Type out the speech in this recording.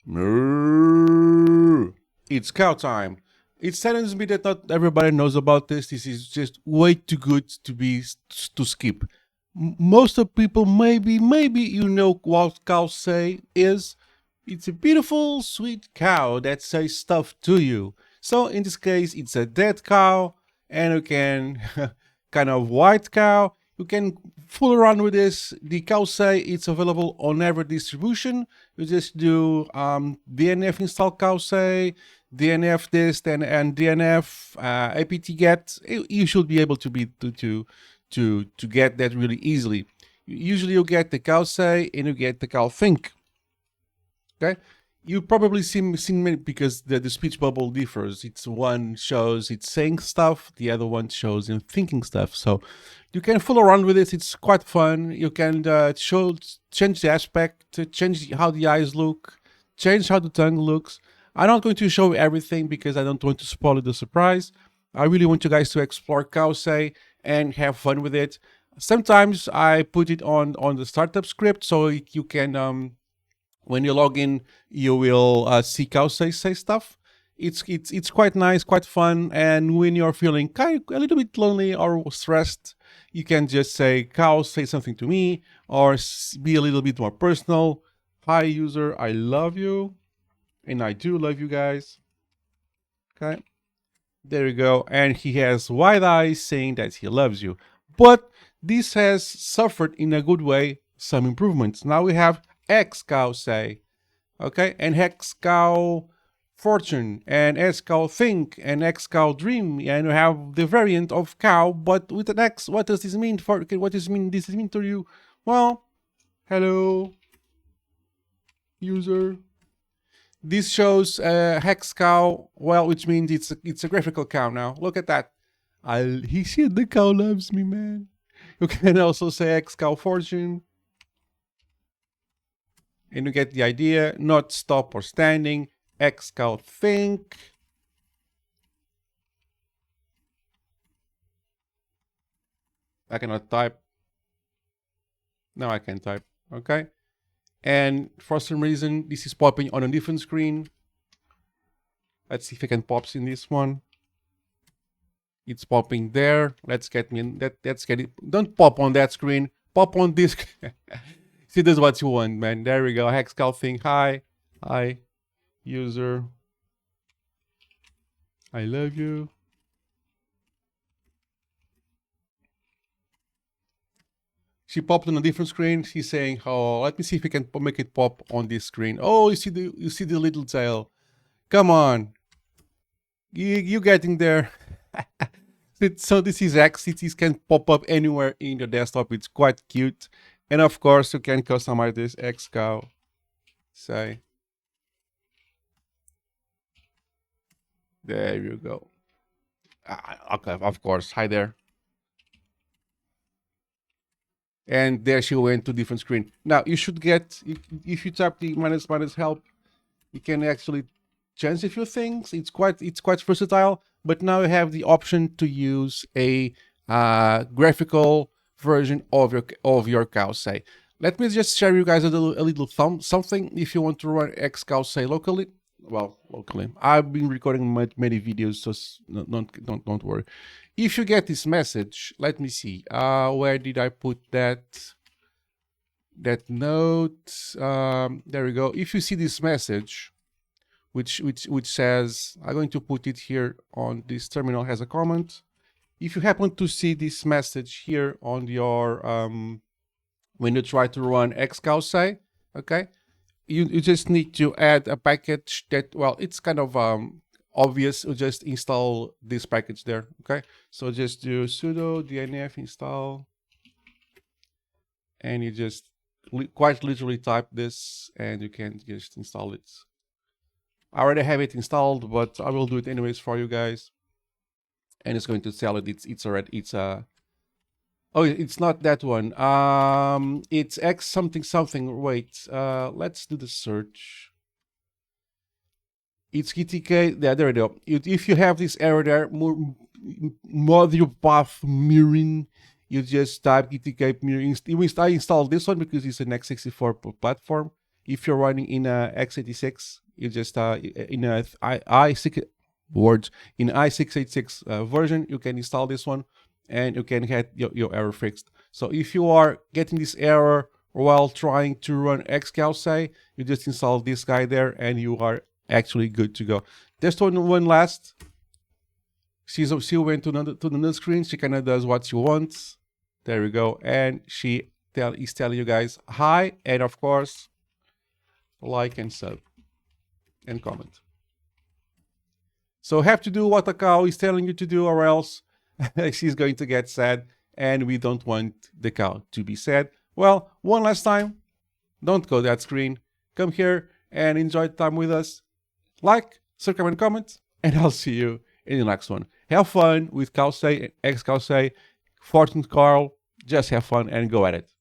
Moo. It's cow time. It saddens me that not everybody knows about this. This is just way too good to skip. Most of people maybe you know what cows say is. It's a beautiful sweet cow that says stuff to you. So in this case, it's a dead cow, and you can kind of white cow. You can fool around with this. The cow say it's available on every distribution. You just do DNF install xcowsay, DNF this, and DNF apt-get. You should be able to get that really easily. Usually you get the xcowsay and you get the xcowthink. Okay, you probably seen many because the speech bubble differs. It's one shows it's saying stuff, the other one shows him thinking stuff. So you can fool around with it. It's quite fun. You can change the aspect, change how the eyes look, change how the tongue looks. I'm not going to show everything because I don't want to spoil the surprise. I really want you guys to explore xcowsay and have fun with it. Sometimes I put it on the startup script so you can when you log in, you will see xcowsay say stuff. It's quite nice, quite fun, and when you're feeling kind of a little bit lonely or stressed, you can just say cow say something to me, or be a little bit more personal. Hi user, I love you, and I do love you guys. Okay, there you go, and he has wide eyes saying that he loves you. But this has suffered in a good way some improvements. Now we have xcowsay, okay, and xcowfortune, and xcowthink, and xcowdream, and you have the variant of cow, but with an X. What does this mean for? What does this mean to you? Well, hello, user. This shows hex cow, well, which means it's a graphical cow now. Look at that. He said the cow loves me, man. You can also say xcowfortune. And you get the idea. Not stop or standing. xcowthink. I cannot type. Now I can type. Okay. And for some reason, this is popping on a different screen. Let's see if I can pop in this one. It's popping there. Let's get it. Don't pop on that screen. Pop on this. See, this is what you want, man. There we go. xcowthink. Hi, user. I love you. She popped on a different screen. She's saying, "Oh, let me see if we can make it pop on this screen." Oh, you see the little tail. Come on, you getting there? So this is X. It can pop up anywhere in your desktop. It's quite cute, and of course you can customize this xcowsay. There you go. Okay, of course. Hi there. And there she went to different screen. Now you should get, if you tap the minus help, you can actually change a few things. It's quite versatile. But now you have the option to use a graphical version of your xcowsay. Let me just share you guys a little something. If you want to run xcowsay locally, well, locally, I've been recording many videos, so don't worry. If you get this message, let me see. Where did I put that note? There we go. If you see this message, which says, I'm going to put it here on this terminal as a comment. If you happen to see this message here on your when you try to run xcowsay, okay, you just need to add a package that, well, it's kind of obvious. You just install this package there. Okay, so just do sudo dnf install, and you just quite literally type this, and you can just install it. I already have it installed, but I will do it anyways for you guys. And it's going to tell it it's oh, it's not that one. It's x something. Wait, let's do the search. It's GTK. Yeah, there we go. If you have this error there, module path mirroring, you just type GTK mirroring. I installed this one because it's an x64 platform. If you're running in a x86, you just in a i6 words in i686 version, you can install this one and you can get your error fixed. So if you are getting this error while trying to run xcowsay, you just install this guy there and you are actually good to go. There's one last. She went to the screen. She kind of does what she wants. There we go. And she is telling you guys hi, and of course, like and sub and comment. So have to do what the cow is telling you to do, or else she's going to get sad, and we don't want the cow to be sad. Well, one last time, don't go that screen. Come here and enjoy the time with us. Like, subscribe, and comment, and I'll see you in the next one. Have fun with xcowsay, Fortune Carl. Just have fun and go at it.